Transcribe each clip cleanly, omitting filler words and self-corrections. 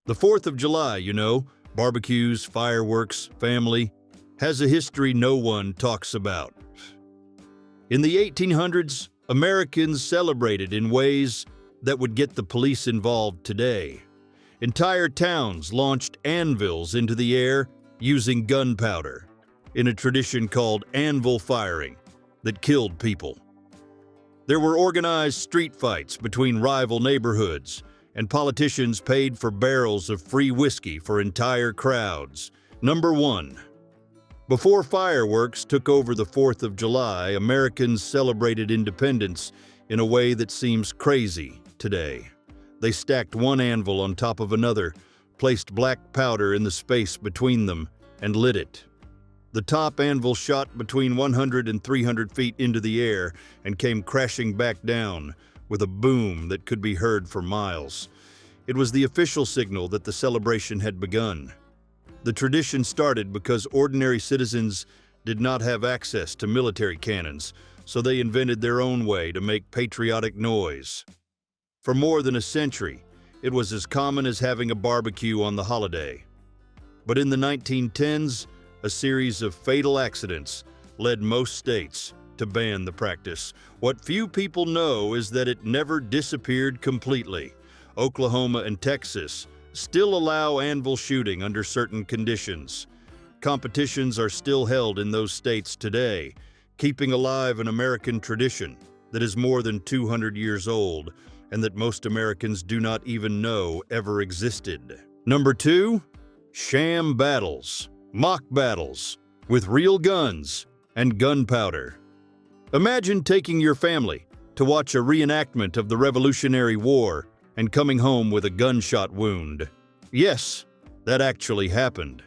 The 4th of July, barbecues, fireworks, family, has a history no one talks about. In the 1800s, Americans celebrated in ways that would get the police involved today. Entire towns launched anvils into the air using gunpowder, in a tradition called Anvil firing that killed people. There were organized street fights between rival neighborhoods, and politicians paid for barrels of free whiskey for entire crowds. Number 1. Before fireworks took over the 4th of July, Americans celebrated independence in a way that seems crazy today. They stacked one anvil on top of another, placed black powder in the space between them, and lit it. The top anvil shot between 100 and 300 feet into the air and came crashing back down with a boom that could be heard for miles. It was the official signal that the celebration had begun. The tradition started because ordinary citizens did not have access to military cannons, so they invented their own way to make patriotic noise. For more than a century, it was as common as having a barbecue on the holiday. But in the 1910s, a series of fatal accidents led most states to ban the practice. What few people know is that it never disappeared completely. Oklahoma and Texas still allow anvil shooting under certain conditions. Competitions are still held in those states today, keeping alive an American tradition that is more than 200 years old and that most Americans do not even know ever existed. Number 2, sham battles, mock battles with real guns and gunpowder. Imagine taking your family to watch a reenactment of the Revolutionary War and coming home with a gunshot wound. Yes, that actually happened.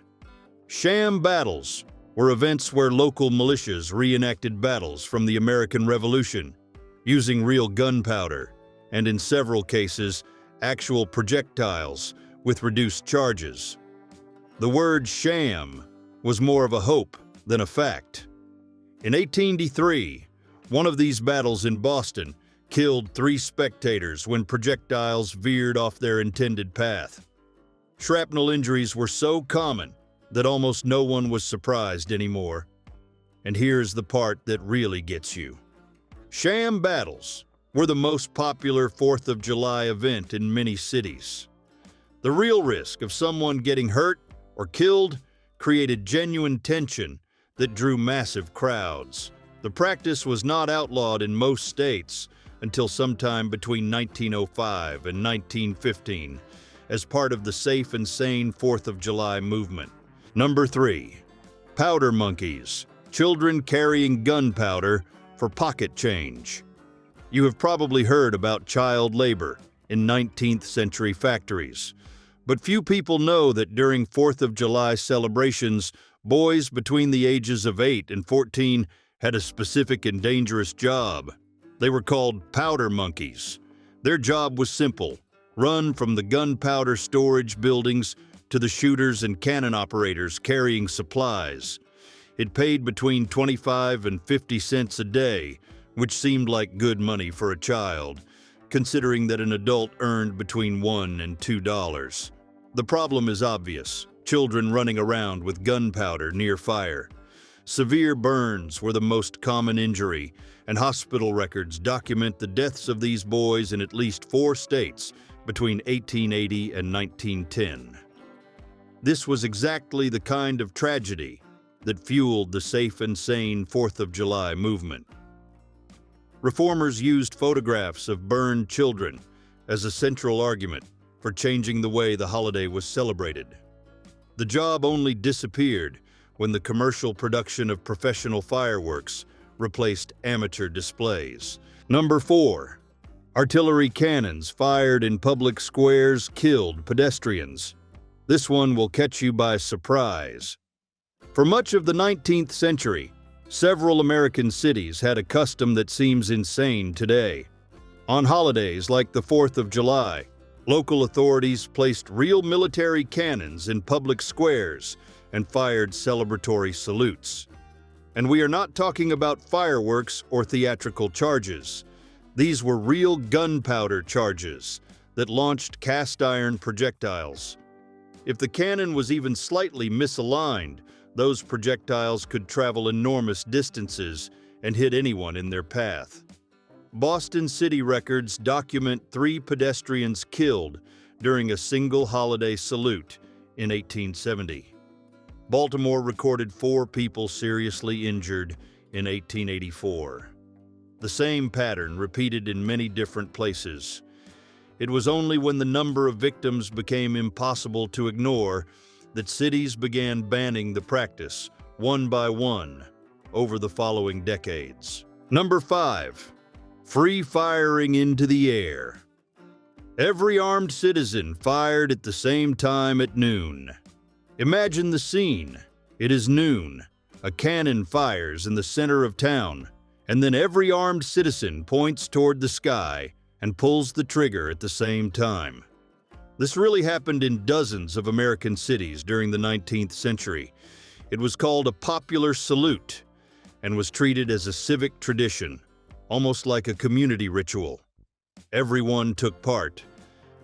Sham battles were events where local militias reenacted battles from the American Revolution using real gunpowder and, in several cases, actual projectiles with reduced charges. The word sham was more of a hope than a fact. In 1883, one of these battles in Boston killed 3 spectators when projectiles veered off their intended path. Shrapnel injuries were so common that almost no one was surprised anymore. And here's the part that really gets you. Sham battles were the most popular 4th of July event in many cities. The real risk of someone getting hurt or killed created genuine tension that drew massive crowds. The practice was not outlawed in most states until sometime between 1905 and 1915 as part of the safe and sane 4th of July movement. Number 3, powder monkeys, children carrying gunpowder for pocket change. You have probably heard about child labor in 19th century factories, but few people know that during 4th of July celebrations, boys between the ages of 8 and 14 had a specific and dangerous job. They were called powder monkeys. Their job was simple: run from the gunpowder storage buildings to the shooters and cannon operators carrying supplies. It paid between 25 and 50 cents a day, which seemed like good money for a child, considering that an adult earned between $1 and $2. The problem is obvious: children running around with gunpowder near fire. Severe burns were the most common injury, and hospital records document the deaths of these boys in at least 4 states between 1880 and 1910. This was exactly the kind of tragedy that fueled the safe and sane 4th of July movement. Reformers used photographs of burned children as a central argument for changing the way the holiday was celebrated. The job only disappeared when the commercial production of professional fireworks replaced amateur displays. Number 4, artillery cannons fired in public squares killed pedestrians. This one will catch you by surprise. For much of the 19th century, several American cities had a custom that seems insane today. On holidays like the 4th of July, local authorities placed real military cannons in public squares and fired celebratory salutes. And we are not talking about fireworks or theatrical charges. These were real gunpowder charges that launched cast iron projectiles If the cannon was even slightly misaligned, those projectiles could travel enormous distances and hit anyone in their path. Boston city records document 3 pedestrians killed during a single holiday salute in 1870. Baltimore recorded 4 people seriously injured in 1884. The same pattern repeated in many different places. It was only when the number of victims became impossible to ignore that cities began banning the practice, one by one, over the following decades. Number 5. Free firing into the air. Every armed citizen fired at the same time at noon. Imagine the scene. It is noon. A cannon fires in the center of town, and then every armed citizen points toward the sky and pulls the trigger at the same time. This really happened in dozens of American cities during the 19th century. It was called a popular salute and was treated as a civic tradition, almost like a community ritual. Everyone took part.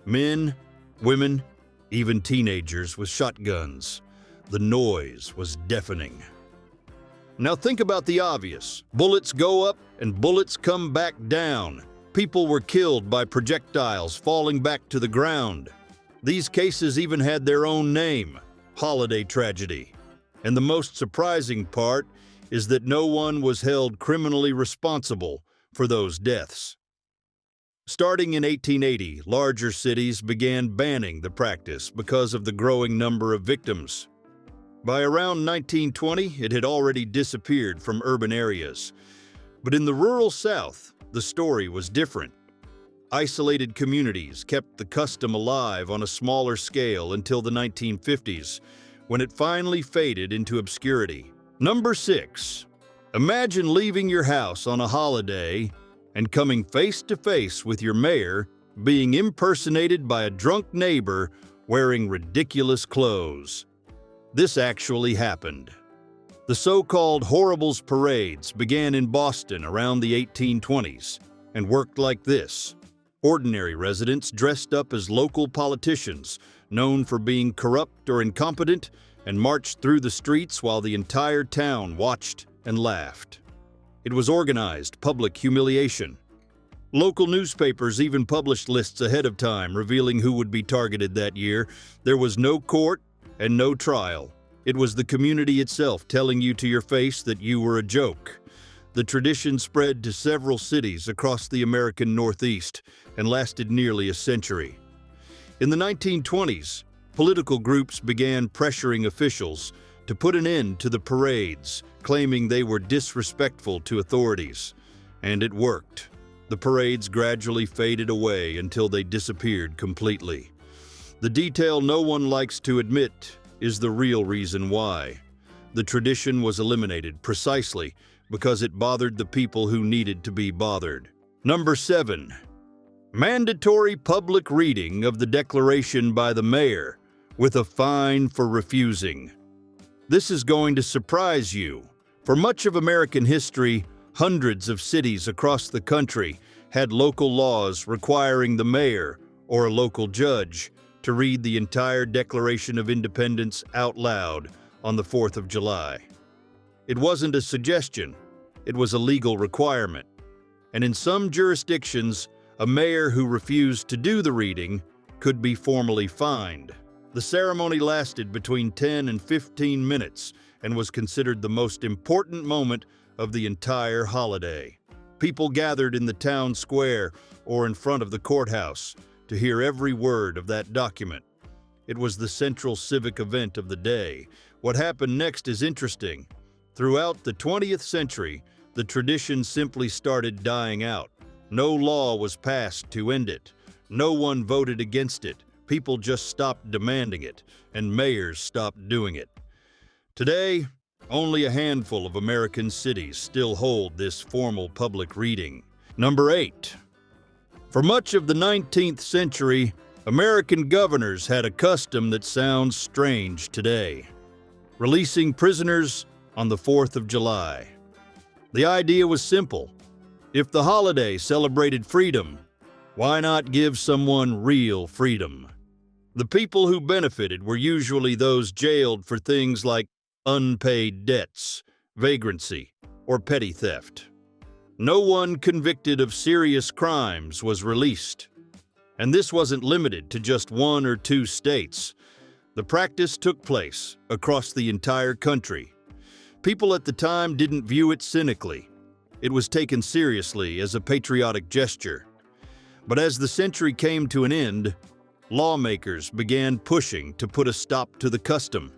Men, women, even teenagers with shotguns. The noise was deafening. Now think about the obvious. Bullets go up and bullets come back down. People were killed by projectiles falling back to the ground. These cases even had their own name, holiday tragedy. And the most surprising part is that no one was held criminally responsible for those deaths. Starting in 1880, larger cities began banning the practice because of the growing number of victims. By around 1920, it had already disappeared from urban areas. But in the rural South, the story was different. Isolated communities kept the custom alive on a smaller scale until the 1950s, when it finally faded into obscurity. Number 6. Imagine leaving your house on a holiday and coming face to face with your mayor being impersonated by a drunk neighbor wearing ridiculous clothes. This actually happened. The so-called Horribles parades began in Boston around the 1820s and worked like this. Ordinary residents dressed up as local politicians, known for being corrupt or incompetent, and marched through the streets while the entire town watched and laughed. It was organized public humiliation. Local newspapers even published lists ahead of time revealing who would be targeted that year. There was no court and no trial. It was the community itself telling you to your face that you were a joke. The tradition spread to several cities across the American Northeast and lasted nearly a century. In the 1920s, political groups began pressuring officials to put an end to the parades, claiming they were disrespectful to authorities. And it worked. The parades gradually faded away until they disappeared completely. The detail no one likes to admit is the real reason why. The tradition was eliminated precisely because it bothered the people who needed to be bothered. Number 7. Mandatory public reading of the declaration by the mayor, with a fine for refusing. This is going to surprise you. For much of American history, hundreds of cities across the country had local laws requiring the mayor or a local judge to read the entire Declaration of Independence out loud on the 4th of July. It wasn't a suggestion, it was a legal requirement. And in some jurisdictions, a mayor who refused to do the reading could be formally fined. The ceremony lasted between 10 and 15 minutes and was considered the most important moment of the entire holiday. People gathered in the town square or in front of the courthouse to hear every word of that document. It was the central civic event of the day. What happened next is interesting. Throughout the 20th century, the tradition simply started dying out. No law was passed to end it. No one voted against it. People just stopped demanding it, and mayors stopped doing it. Today, only a handful of American cities still hold this formal public reading. Number 8. For much of the 19th century, American governors had a custom that sounds strange today: releasing prisoners on the 4th of July. The idea was simple. If the holiday celebrated freedom, why not give someone real freedom? The people who benefited were usually those jailed for things like unpaid debts, vagrancy, or petty theft. No one convicted of serious crimes was released. And this wasn't limited to just one or two states. The practice took place across the entire country. People at the time didn't view it cynically. It was taken seriously as a patriotic gesture. But as the century came to an end, lawmakers began pushing to put a stop to the custom.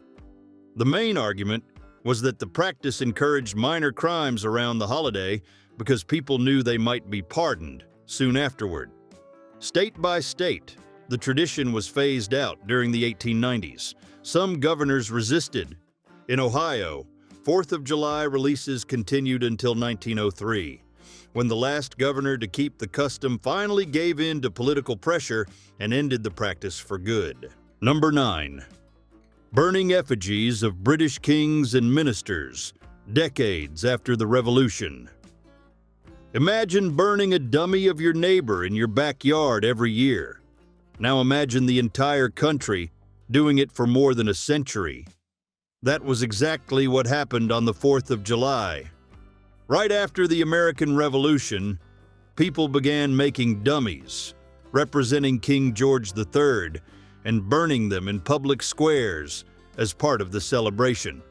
The main argument was that the practice encouraged minor crimes around the holiday because people knew they might be pardoned soon afterward. State by state, the tradition was phased out during the 1890s. Some governors resisted. In Ohio, 4th of July releases continued until 1903, when the last governor to keep the custom finally gave in to political pressure and ended the practice for good. Number 9. Burning effigies of British kings and ministers, decades after the Revolution. Imagine burning a dummy of your neighbor in your backyard every year. Now imagine the entire country doing it for more than a century. That was exactly what happened on the 4th of July. Right after the American Revolution, people began making dummies, representing King George III, and burning them in public squares as part of the celebration.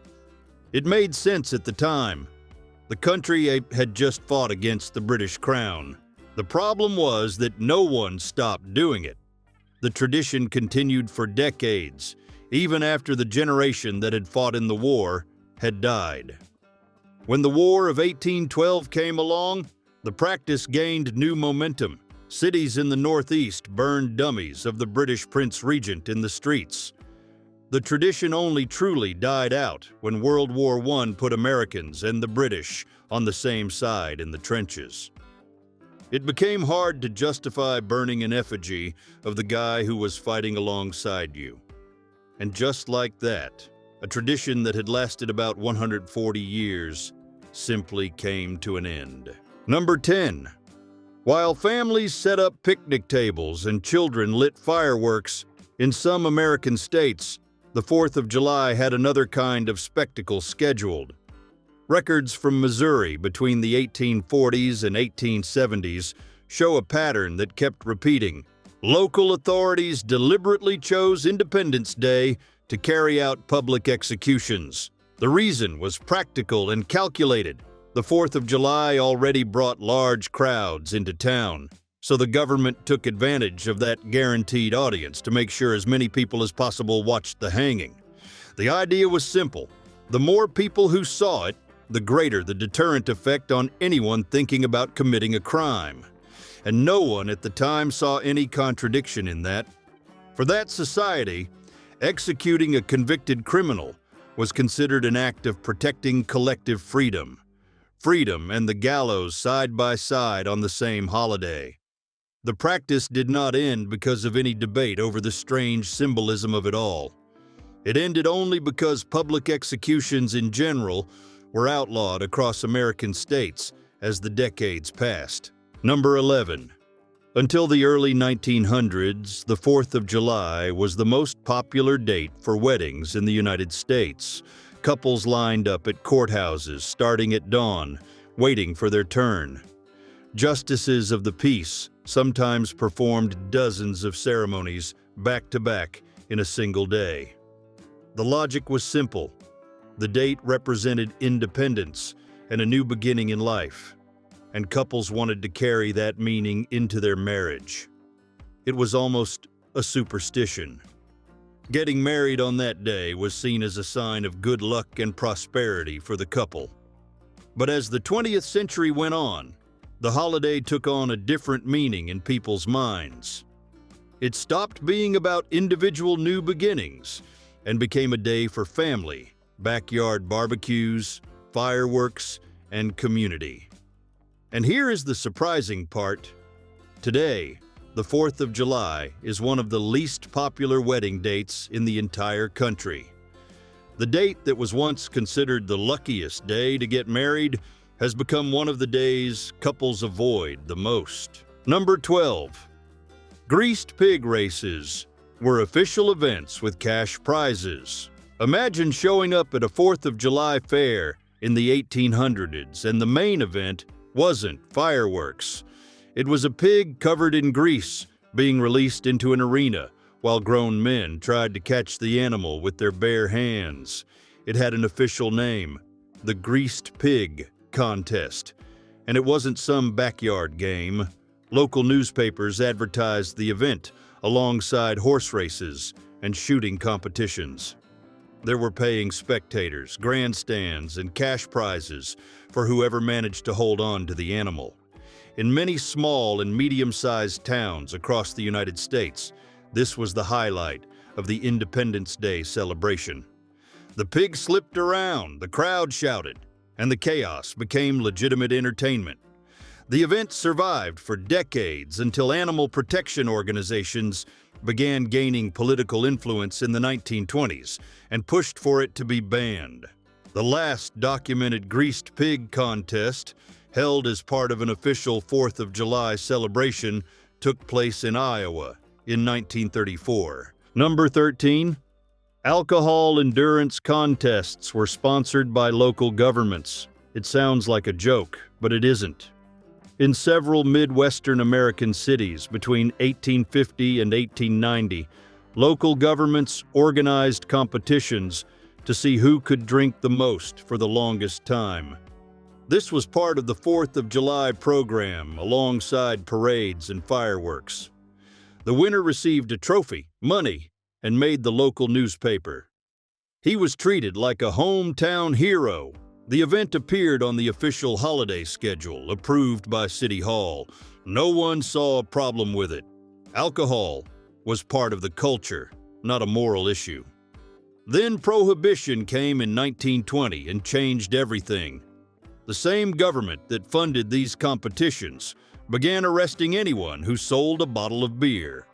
It made sense at the time. The country had just fought against the British Crown. The problem was that no one stopped doing it. The tradition continued for decades, even after the generation that had fought in the war had died. When the War of 1812 came along, the practice gained new momentum. Cities in the Northeast burned dummies of the British Prince Regent in the streets. The tradition only truly died out when World War I put Americans and the British on the same side in the trenches. It became hard to justify burning an effigy of the guy who was fighting alongside you. And just like that, a tradition that had lasted about 140 years simply came to an end. Number 10. While families set up picnic tables and children lit fireworks, in some American states, the 4th of July had another kind of spectacle scheduled. Records from Missouri between the 1840s and 1870s show a pattern that kept repeating. Local authorities deliberately chose Independence Day to carry out public executions. The reason was practical and calculated. The 4th of July already brought large crowds into town, so the government took advantage of that guaranteed audience to make sure as many people as possible watched the hanging. The idea was simple. The more people who saw it, the greater the deterrent effect on anyone thinking about committing a crime. And no one at the time saw any contradiction in that. For that society, executing a convicted criminal was considered an act of protecting collective freedom. Freedom and the gallows side by side on the same holiday. The practice did not end because of any debate over the strange symbolism of it all. It ended only because public executions in general were outlawed across American states as the decades passed. Number 11. Until the early 1900s, the 4th of July was the most popular date for weddings in the United States. Couples lined up at courthouses starting at dawn, waiting for their turn. Justices of the peace sometimes performed dozens of ceremonies back to back in a single day. The logic was simple. The date represented independence and a new beginning in life, and couples wanted to carry that meaning into their marriage. It was almost a superstition. Getting married on that day was seen as a sign of good luck and prosperity for the couple. But as the 20th century went on, the holiday took on a different meaning in people's minds. It stopped being about individual new beginnings and became a day for family, backyard barbecues, fireworks, and community. And here is the surprising part. Today, the 4th of July is one of the least popular wedding dates in the entire country. The date that was once considered the luckiest day to get married has become one of the days couples avoid the most. Number 12. Greased pig races, were official events with cash prizes. Imagine showing up at a 4th of July fair in the 1800s, and the main event wasn't fireworks. It was a pig covered in grease being released into an arena while grown men tried to catch the animal with their bare hands. It had an official name, the Greased Pig Contest, and it wasn't some backyard game. Local newspapers advertised the event alongside horse races and shooting competitions. There were paying spectators, grandstands, and cash prizes for whoever managed to hold on to the animal. In many small and medium-sized towns across the United States, this was the highlight of the Independence Day celebration. The pig slipped around, the crowd shouted, and the chaos became legitimate entertainment. The event survived for decades until animal protection organizations began gaining political influence in the 1920s and pushed for it to be banned. The last documented greased pig contest, held as part of an official 4th of July celebration, took place in Iowa in 1934. Number 13. Alcohol endurance contests were sponsored by local governments. It sounds like a joke, but it isn't. In several Midwestern American cities between 1850 and 1890, local governments organized competitions to see who could drink the most for the longest time. This was part of the 4th of July program alongside parades and fireworks. The winner received a trophy, money, and made the local newspaper. He was treated like a hometown hero. The event appeared on the official holiday schedule approved by City Hall. No one saw a problem with it. Alcohol was part of the culture, not a moral issue. Then Prohibition came in 1920 and changed everything. The same government that funded these competitions began arresting anyone who sold a bottle of beer.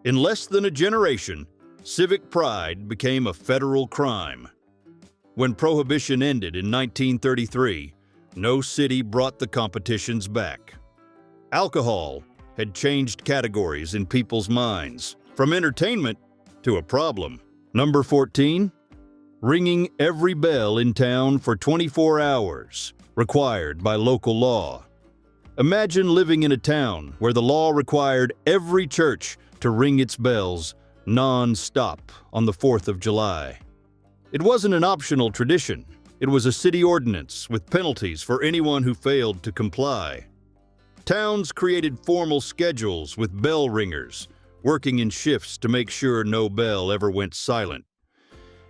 In less than a generation, civic pride became a federal crime. When Prohibition ended in 1933, no city brought the competitions back. Alcohol had changed categories in people's minds, from entertainment to a problem. Number 14. Ringing every bell in town for 24 hours, required by local law. Imagine living in a town where the law required every church to ring its bells non-stop on the 4th of July. It wasn't an optional tradition. It was a city ordinance with penalties for anyone who failed to comply. Towns created formal schedules with bell ringers, working in shifts to make sure no bell ever went silent.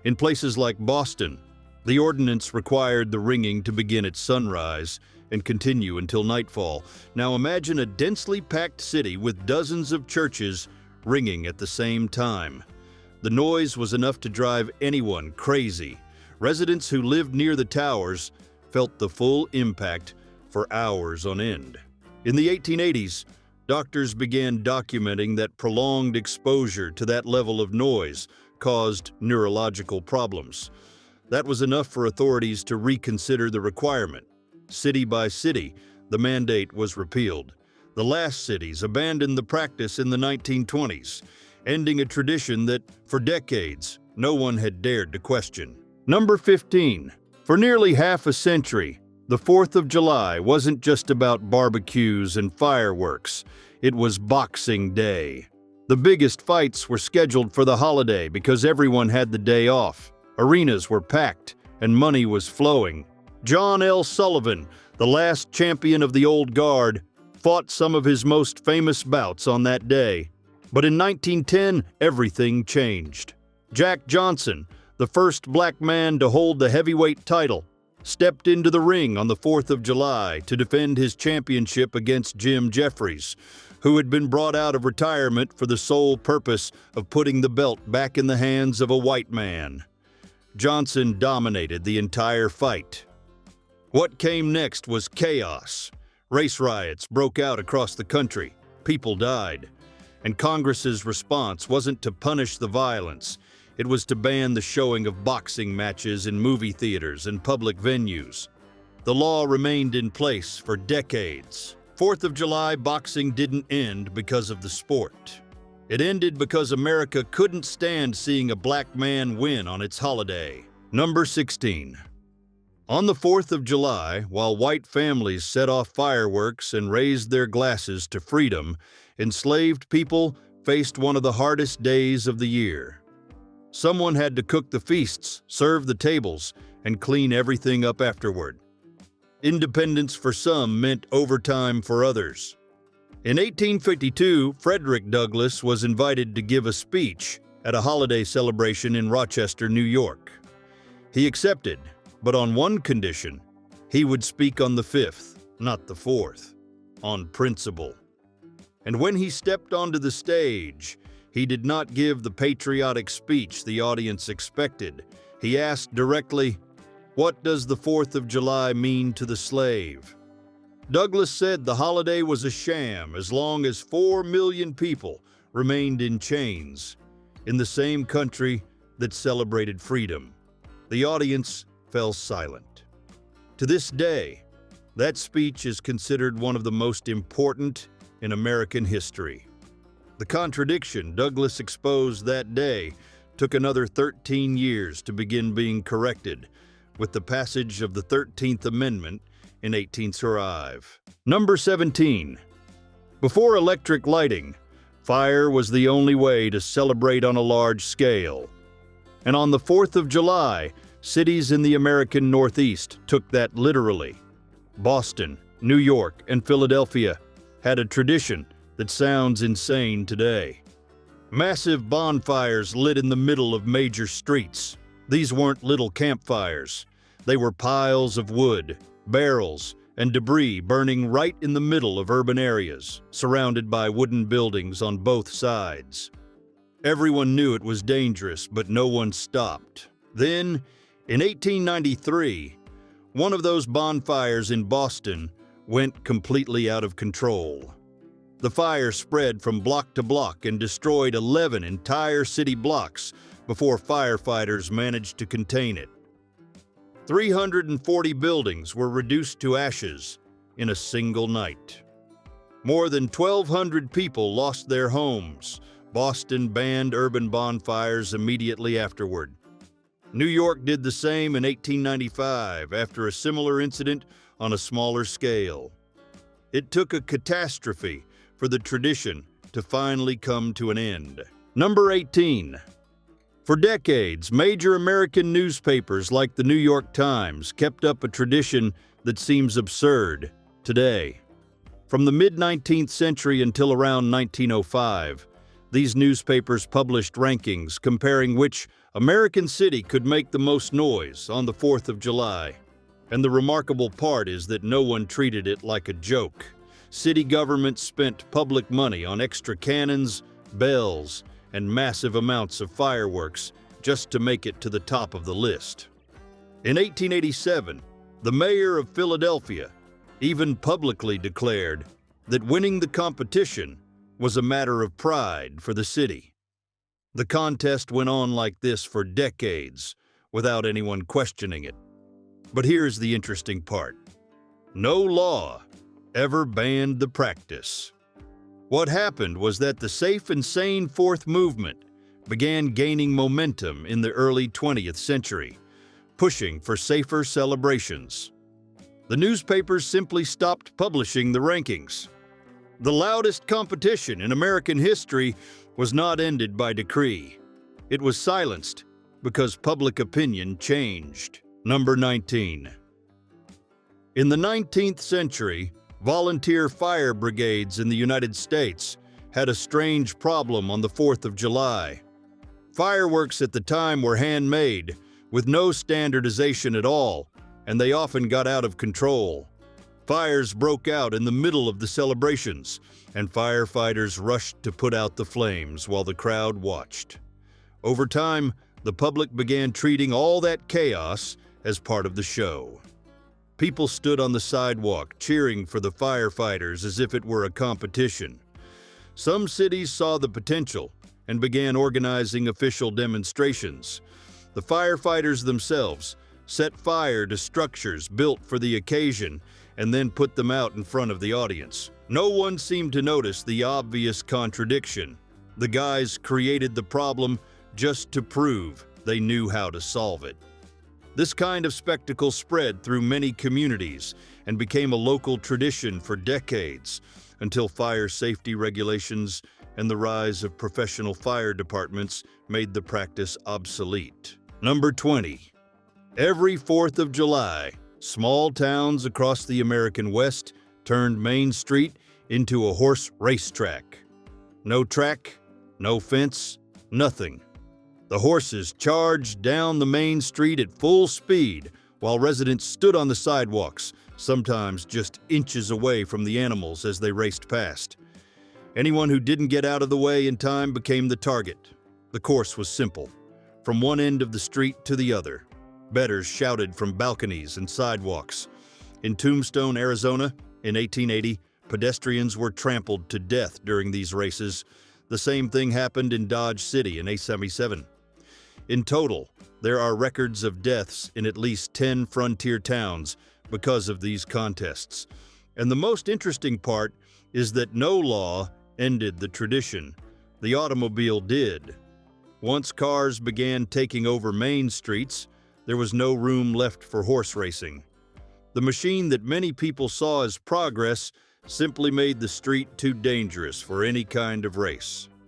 In places like Boston, the ordinance required the ringing to begin at sunrise and continue until nightfall. Now imagine a densely packed city with dozens of churches ringing at the same time. The noise was enough to drive anyone crazy. Residents who lived near the towers felt the full impact for hours on end. In the 1880s, doctors began documenting that prolonged exposure to that level of noise caused neurological problems. That was enough for authorities to reconsider the requirement. City by city, the mandate was repealed. The last cities abandoned the practice in the 1920s, ending a tradition that, for decades, no one had dared to question. Number 15. For nearly half a century, the 4th of July wasn't just about barbecues and fireworks. It was Boxing Day. The biggest fights were scheduled for the holiday because everyone had the day off. Arenas were packed and money was flowing. John L. Sullivan, the last champion of the old guard, fought some of his most famous bouts on that day. But in 1910, everything changed. Jack Johnson, the first black man to hold the heavyweight title, stepped into the ring on the 4th of July to defend his championship against Jim Jeffries, who had been brought out of retirement for the sole purpose of putting the belt back in the hands of a white man. Johnson dominated the entire fight. What came next was chaos. Race riots broke out across the country. People died. And Congress's response wasn't to punish the violence. It was to ban the showing of boxing matches in movie theaters and public venues. The law remained in place for decades. 4th of July boxing didn't end because of the sport. It ended because America couldn't stand seeing a black man win on its holiday. Number 16. On the 4th of July, while white families set off fireworks and raised their glasses to freedom, enslaved people faced one of the hardest days of the year. Someone had to cook the feasts, serve the tables, and clean everything up afterward. Independence for some meant overtime for others. In 1852, Frederick Douglass was invited to give a speech at a holiday celebration in Rochester, New York. He accepted, but on one condition: he would speak on the 5th, not the 4th, on principle. And when he stepped onto the stage, he did not give the patriotic speech the audience expected. He asked directly, "What does the 4th of July mean to the slave?" Douglass said the holiday was a sham as long as 4 million people remained in chains in the same country that celebrated freedom. The audience fell silent. To this day, that speech is considered one of the most important in American history. The contradiction Douglass exposed that day took another 13 years to begin being corrected, with the passage of the 13th Amendment in 1805. Number 17. Before electric lighting, fire was the only way to celebrate on a large scale. And on the 4th of July, cities in the American Northeast took that literally. Boston, New York, and Philadelphia had a tradition that sounds insane today. Massive bonfires lit in the middle of major streets. These weren't little campfires. They were piles of wood, barrels, and debris burning right in the middle of urban areas, surrounded by wooden buildings on both sides. Everyone knew it was dangerous, but no one stopped. Then, in 1893, one of those bonfires in Boston went completely out of control. The fire spread from block to block and destroyed 11 entire city blocks before firefighters managed to contain it. 340 buildings were reduced to ashes in a single night. More than 1,200 people lost their homes. Boston banned urban bonfires immediately afterward. New York did the same in 1895 after a similar incident on a smaller scale. It took a catastrophe for the tradition to finally come to an end. Number 18. For decades, major American newspapers like the New York Times kept up a tradition that seems absurd today. From the mid-19th century until around 1905, these newspapers published rankings comparing which American city could make the most noise on the 4th of July. And the remarkable part is that no one treated it like a joke. City governments spent public money on extra cannons, bells, and massive amounts of fireworks just to make it to the top of the list. In 1887, the mayor of Philadelphia even publicly declared that winning the competition was a matter of pride for the city. The contest went on like this for decades without anyone questioning it. But here's the interesting part. No law ever banned the practice. What happened was that the safe and sane Fourth Movement began gaining momentum in the early 20th century, pushing for safer celebrations. The newspapers simply stopped publishing the rankings. The loudest competition in American history was not ended by decree. It was silenced because public opinion changed. Number 19. In the 19th century, volunteer fire brigades in the United States had a strange problem on the 4th of July. Fireworks at the time were handmade, with no standardization at all, and they often got out of control. Fires broke out in the middle of the celebrations, and firefighters rushed to put out the flames while the crowd watched. Over time, the public began treating all that chaos as part of the show. People stood on the sidewalk cheering for the firefighters as if it were a competition. Some cities saw the potential and began organizing official demonstrations. The firefighters themselves set fire to structures built for the occasion and then put them out in front of the audience. No one seemed to notice the obvious contradiction. The guys created the problem just to prove they knew how to solve it. This kind of spectacle spread through many communities and became a local tradition for decades until fire safety regulations and the rise of professional fire departments made the practice obsolete. Number 20. Every 4th of July, small towns across the American West turned Main Street into a horse racetrack. No track, no fence, nothing. The horses charged down the main street at full speed, while residents stood on the sidewalks, sometimes just inches away from the animals as they raced past. Anyone who didn't get out of the way in time became the target. The course was simple. From one end of the street to the other, bettors shouted from balconies and sidewalks. In Tombstone, Arizona, in 1880, pedestrians were trampled to death during these races. The same thing happened in Dodge City in 1877. In total, there are records of deaths in at least 10 frontier towns because of these contests. And the most interesting part is that no law ended the tradition. The automobile did. Once cars began taking over main streets, there was no room left for horse racing. The machine that many people saw as progress simply made the street too dangerous for any kind of race.